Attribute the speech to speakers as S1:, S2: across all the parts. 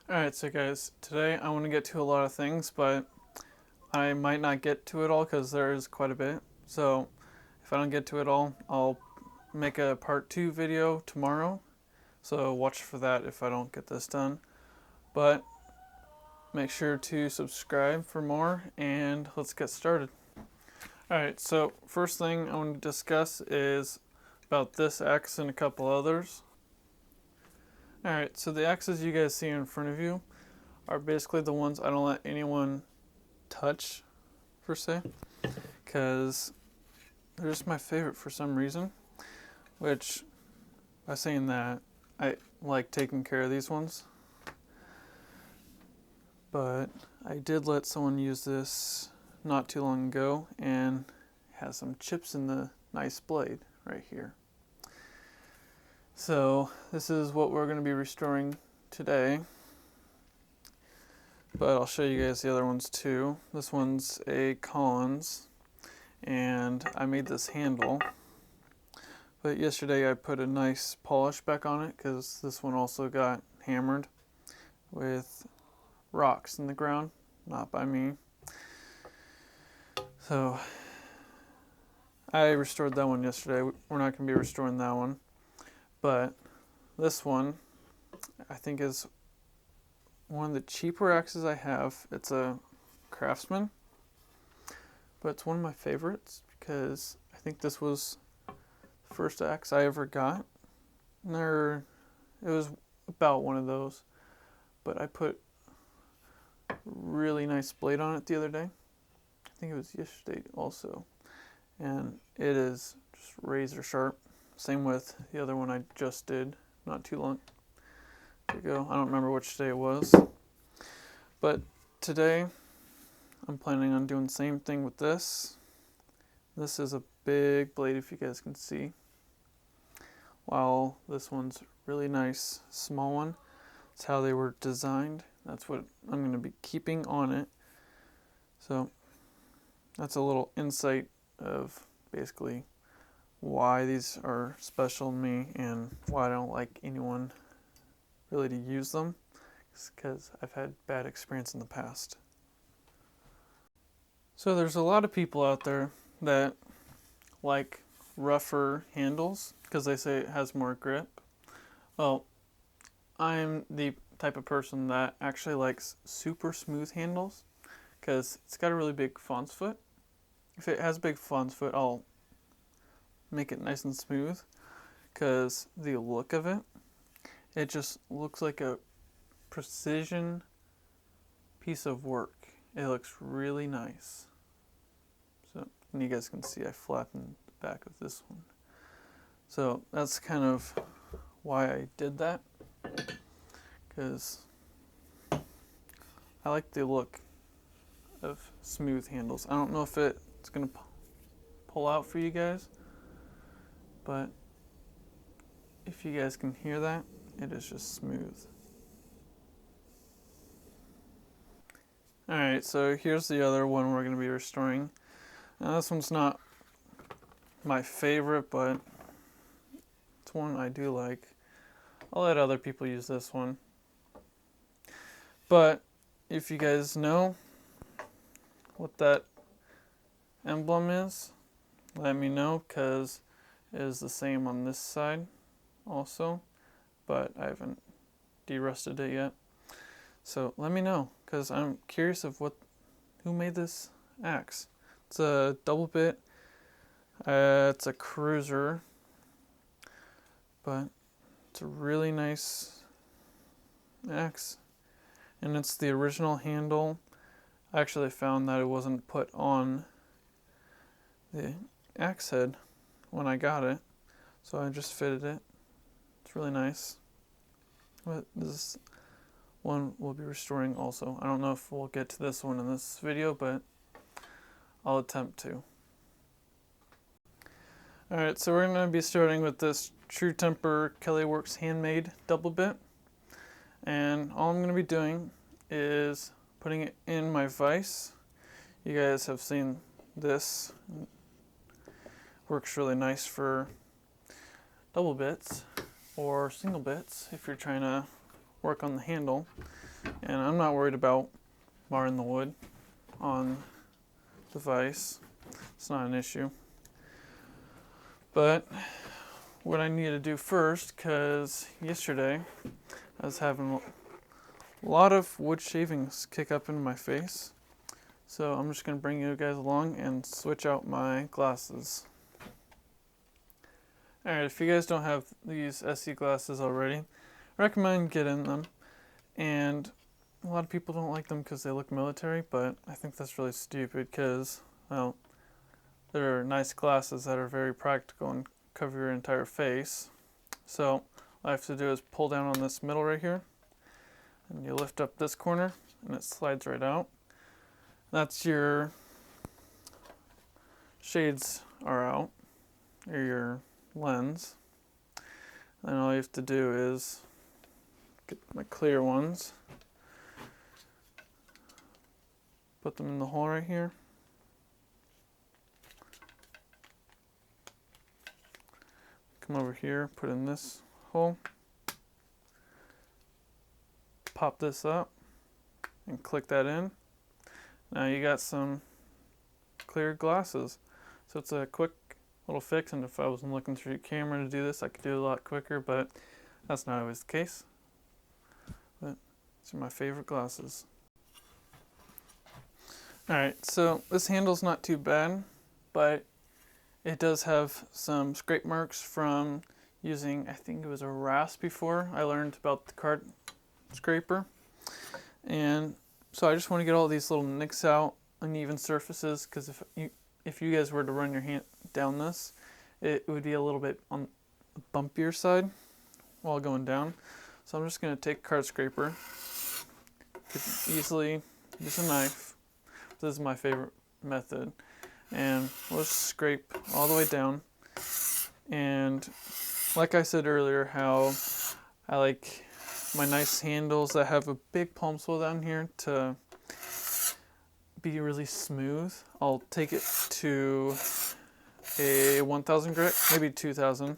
S1: Alright, so guys, today I want to get to a lot of things, but I might not get to it all because there is quite a bit. So if I don't get to it all, I'll make a part 2 video tomorrow. So watch for that if I don't get this done. But make sure to subscribe for more and let's get started. Alright, so first thing I want to discuss is about this axe and a couple others. Alright, so the axes you guys see in front of you are basically the ones I don't let anyone touch, per se, because they're just my favorite for some reason. Which, by saying that, I like taking care of these ones. But I did let someone use this not too long ago, and it has some chips in the nice blade right here. So this is what we're going to be restoring today. But I'll show you guys the other ones too. This one's a Collins, and I made this handle. But yesterday I put a nice polish back on it because this one also got hammered with rocks in the ground, not by me. So I restored that one yesterday. We're not going to be restoring that one. But this one, I think, is one of the cheaper axes I have. It's a Craftsman, but it's one of my favorites because I think this was the first axe I ever got. And it was about one of those, but I put a really nice blade on it the other day. I think it was yesterday also, and it is just razor sharp. Same with the other one I just did not too long ago. I don't remember which day it was. But today I'm planning on doing the same thing with this. This is a big blade, if you guys can see. While this one's really nice, small one. That's how they were designed. That's what I'm going to be keeping on it. So that's a little insight of basically why these are special to me and why I don't like anyone really to use them. It's because I've had bad experience in the past. So there's a lot of people out there that like rougher handles because they say it has more grip. Well, I'm the type of person that actually likes super smooth handles because it's got a really big fawn's foot. If it has a big fawn's foot, I'll make it nice and smooth because the look of it, it just looks like a precision piece of work. It looks really nice. So, and you guys can see I flattened the back of this one. So that's kind of why I did that, because I like the look of smooth handles. I don't know if it's going to pull out for you guys, but if you guys can hear that, it is just smooth. Alright, so here's the other one we're going to be restoring. Now this one's not my favorite, but it's one I do like. I'll let other people use this one. But if you guys know what that emblem is, let me know, because it is the same on this side also, but I haven't de-rusted it yet. So let me know, because I'm curious of who made this axe. It's a double bit. It's a cruiser, but it's a really nice axe, and it's the original handle. I actually found that it wasn't put on the axe head when I got it, so I just fitted it. It's really nice. But this one we'll be restoring also. I don't know if we'll get to this one in this video, but I'll attempt to. Alright, so we're going to be starting with this True Temper Kelly Works handmade double bit. And all I'm going to be doing is putting it in my vise. You guys have seen this. Works really nice for double bits or single bits if you're trying to work on the handle. And I'm not worried about marring the wood on the vise. It's not an issue. But what I need to do first, because yesterday I was having a lot of wood shavings kick up into my face. So I'm just going to bring you guys along and switch out my glasses. Alright, if you guys don't have these SE glasses already, I recommend getting them. And a lot of people don't like them because they look military, but I think that's really stupid because, well, they're nice glasses that are very practical and cover your entire face. So all I have to do is pull down on this middle right here, and you lift up this corner, and it slides right out. That's your shades are out, or your lens. And all you have to do is get my clear ones, put them in the hole right here. Come over here, put in this hole, pop this up, and click that in. Now you got some clear glasses. So it's a quick little fix, and if I wasn't looking through your camera to do this, I could do it a lot quicker, but that's not always the case. But these are my favorite glasses. Alright, so this handle's not too bad, but it does have some scrape marks from using, I think it was a rasp before I learned about the card scraper. And so I just want to get all these little nicks out, uneven surfaces, because if you guys were to run your hand down this, it would be a little bit on the bumpier side while going down. So I'm just going to take a card scraper, could easily use a knife. This is my favorite method. And we'll just scrape all the way down. And like I said earlier, how I like my nice handles that have a big palm swell down here to be really smooth. I'll take it to a 1000 grit, maybe 2000,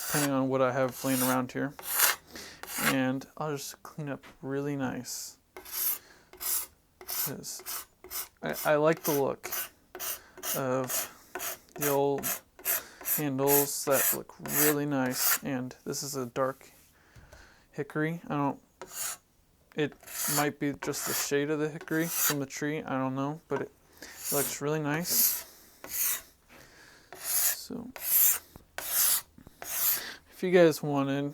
S1: depending on what I have laying around here. And I'll just clean up really nice, because I like the look of the old handles that look really nice. And this is a dark hickory. It might be just the shade of the hickory from the tree, I don't know, but it looks really nice. So if you guys wanted,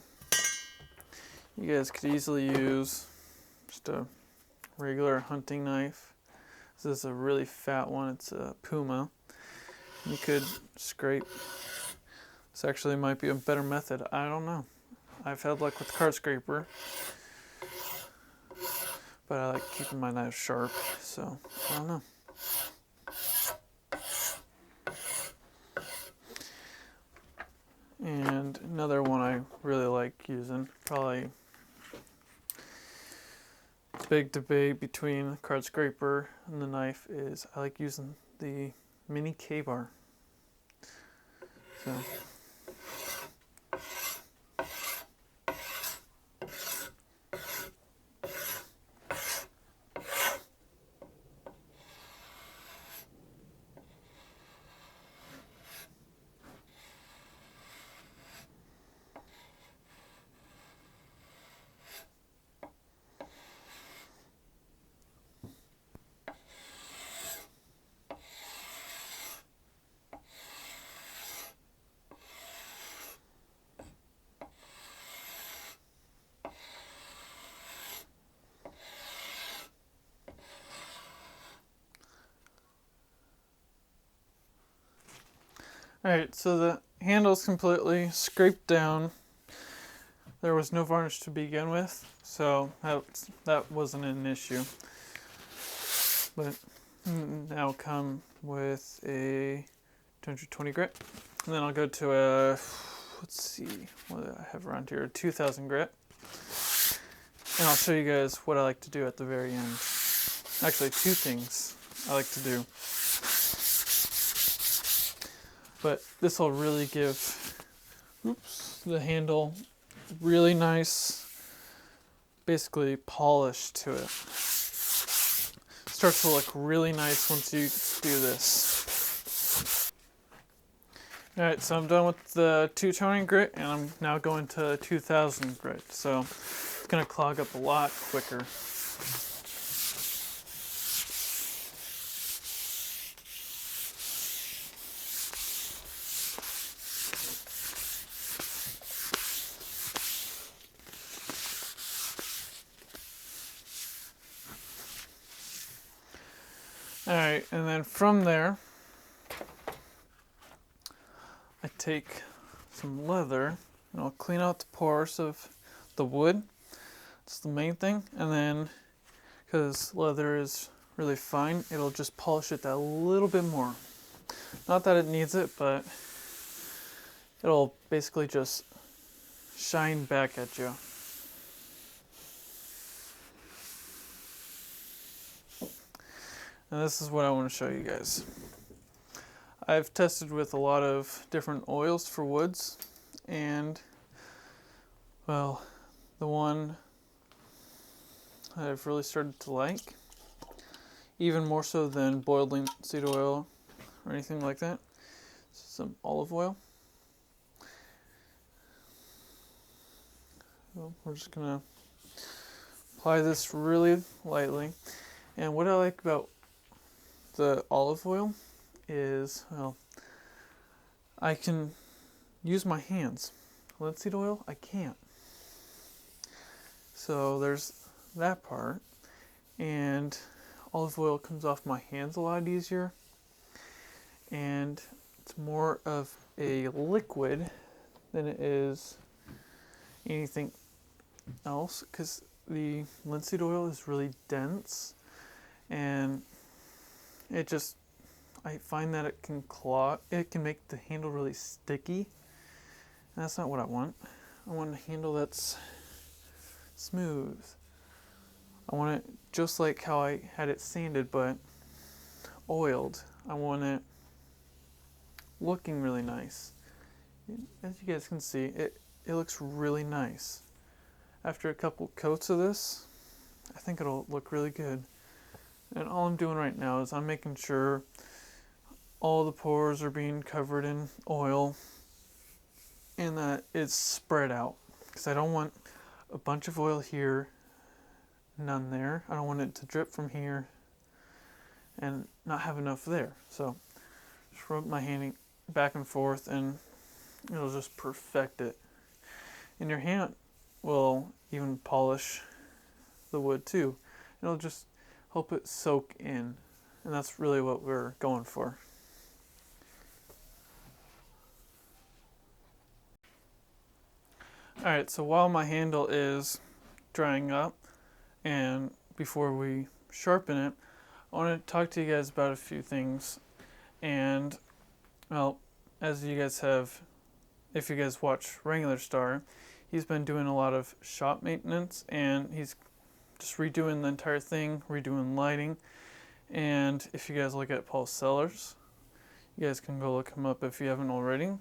S1: you guys could easily use just a regular hunting knife. This is a really fat one, it's a Puma. You could scrape. This actually might be a better method, I don't know. I've had luck with the card scraper, but I like keeping my knife sharp, so I don't know. And another one I really like using, probably the big debate between the card scraper and the knife, is I like using the mini K-bar. So alright, so the handle's completely scraped down. There was no varnish to begin with, so that wasn't an issue. But now come with a 220 grit. And then I'll go to a, let's see, what do I have around here, a 2000 grit. And I'll show you guys what I like to do at the very end. Actually, two things I like to do. But this will really give the handle really nice basically polish to it. Starts to look really nice once you do this. Alright, so I'm done with the 220 grit, and I'm now going to 2000 grit. So it's going to clog up a lot quicker. Alright, and then from there, I take some leather and I'll clean out the pores of the wood. That's the main thing. And then, because leather is really fine, it'll just polish it that little bit more. Not that it needs it, but it'll basically just shine back at you. And this is what I want to show you guys. I've tested with a lot of different oils for woods, and well, the one that I've really started to like, even more so than boiled linseed oil or anything like that, is some olive oil. So we're just gonna apply this really lightly. And what I like about the olive oil is, well, I can use my hands. Linseed oil, I can't. So there's that part. And olive oil comes off my hands a lot easier. And it's more of a liquid than it is anything else, because the linseed oil is really dense, and I find that it can clog, it can make the handle really sticky, and that's not what I want. I want a handle that's smooth. I want it just like how I had it sanded, but oiled. I want it looking really nice. As you guys can see, it looks really nice. After a couple coats of this, I think it'll look really good. And all I'm doing right now is I'm making sure all the pores are being covered in oil and that it's spread out. Because I don't want a bunch of oil here, none there. I don't want it to drip from here and not have enough there. So just rub my hand back and forth and it'll just perfect it. And your hand will even polish the wood too. It'll just help it soak in. And that's really what we're going for. Alright, so while my handle is drying up and before we sharpen it, I want to talk to you guys about a few things. And, well, as you guys have, if you guys watch Wranglerstar, he's been doing a lot of shop maintenance, and he's just redoing the entire thing, redoing lighting. And if you guys look at Paul Sellers, you guys can go look him up if you haven't already.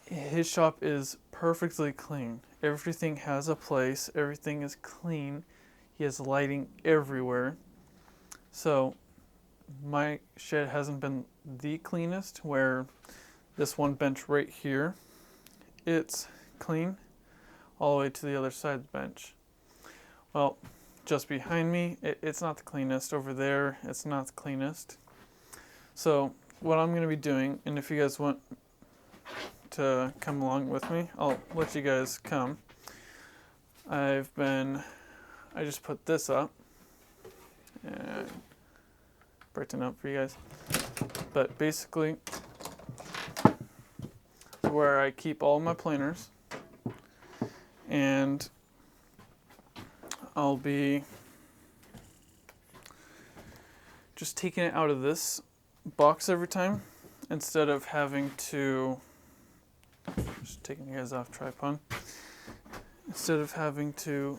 S1: His shop is perfectly clean. Everything has a place. Everything is clean. He has lighting everywhere. So my shed hasn't been the cleanest, where this one bench right here, it's clean all the way to the other side of the bench. Well, just behind me, it's not the cleanest. Over there, it's not the cleanest. So what I'm going to be doing, and if you guys want to come along with me, I'll let you guys come. I just put this up and brighten up for you guys. But basically, where I keep all my planters, and I'll be just taking it out of this box every time, instead of having to, just taking you guys off tripod, instead of having to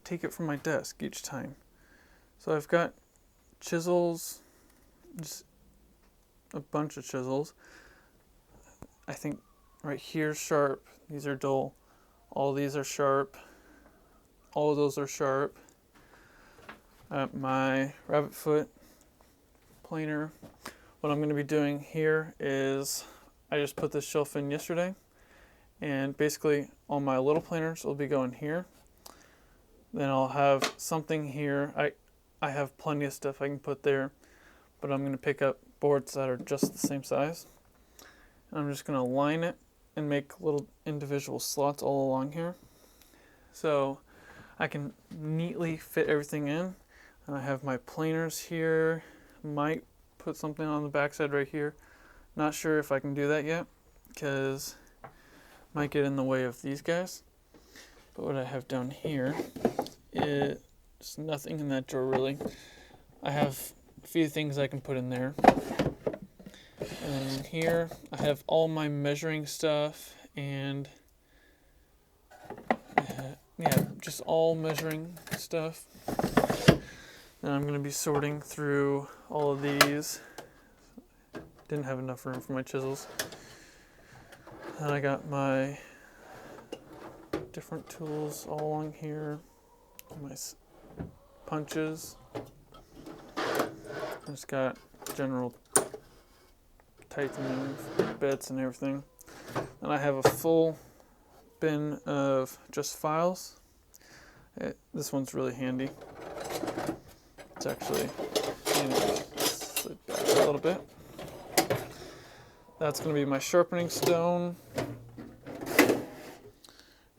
S1: take it from my desk each time. So I've got chisels, just a bunch of chisels. I think right here's sharp, these are dull, all these are sharp, all of those are sharp. My rabbit foot planer. What I'm going to be doing here is I just put this shelf in yesterday, and basically all my little planers will be going here. Then I'll have something here. I have plenty of stuff I can put there, but I'm going to pick up boards that are just the same size. And I'm just going to line it and make little individual slots all along here, so I can neatly fit everything in. And I have my planers here. Might put something on the backside right here. Not sure if I can do that yet, because might get in the way of these guys. But what I have down here is nothing in that drawer really. I have a few things I can put in there. And then here I have all my measuring stuff and yeah, just all measuring stuff. And I'm going to be sorting through all of these. Didn't have enough room for my chisels. And I got my different tools all along here. My punches. I just got general tightening bits and everything. And I have a full bin of just files. This one's really handy. It's actually slid back a little bit. That's going to be my sharpening stone,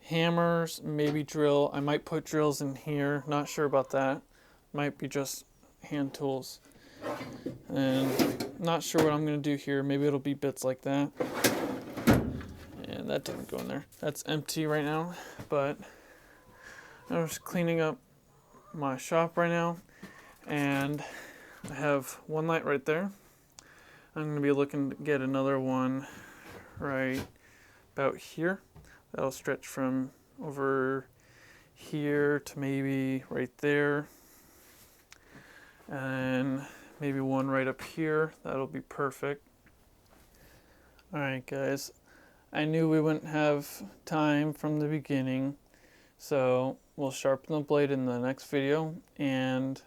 S1: hammers, maybe drill. I might put drills in here, not sure about that. Might be just hand tools. And not sure what I'm going to do here. Maybe it'll be bits like that. And that didn't go in there. That's empty right now, but I'm just cleaning up my shop right now. And I have one light right there. I'm going to be looking to get another one right about here. That'll stretch from over here to maybe right there. And maybe one right up here. That'll be perfect. Alright guys, I knew we wouldn't have time from the beginning, so we'll sharpen the blade in the next video, and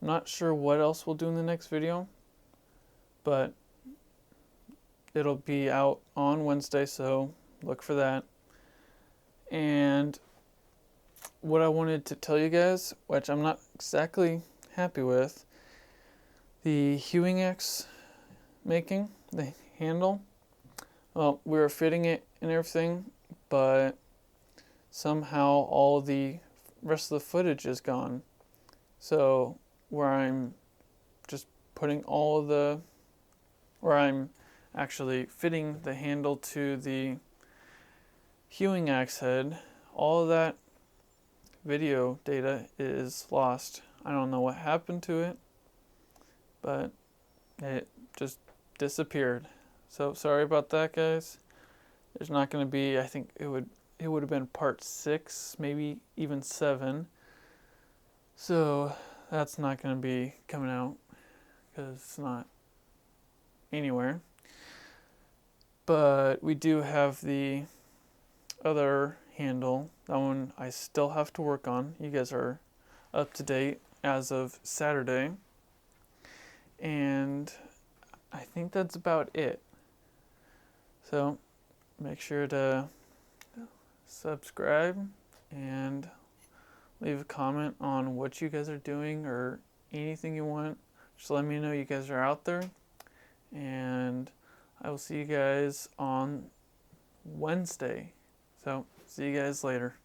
S1: I'm not sure what else we'll do in the next video, but it'll be out on Wednesday, so look for that. And what I wanted to tell you guys, which I'm not exactly happy with, the hewing axe making, the handle, well, we were fitting it and everything, but somehow all the rest of the footage is gone. So where I'm just putting all of the, where I'm actually fitting the handle to the hewing axe head, all of that video data is lost. I don't know what happened to it, but it just disappeared. So sorry about that, guys. There's not going to be, I think it would have been part 6, maybe even 7. So that's not going to be coming out because it's not anywhere. But we do have the other handle. That one I still have to work on. You guys are up to date as of Saturday. And I think that's about it. So make sure to subscribe and leave a comment on what you guys are doing or anything you want. Just let me know you guys are out there. And I will see you guys on Wednesday. So see you guys later.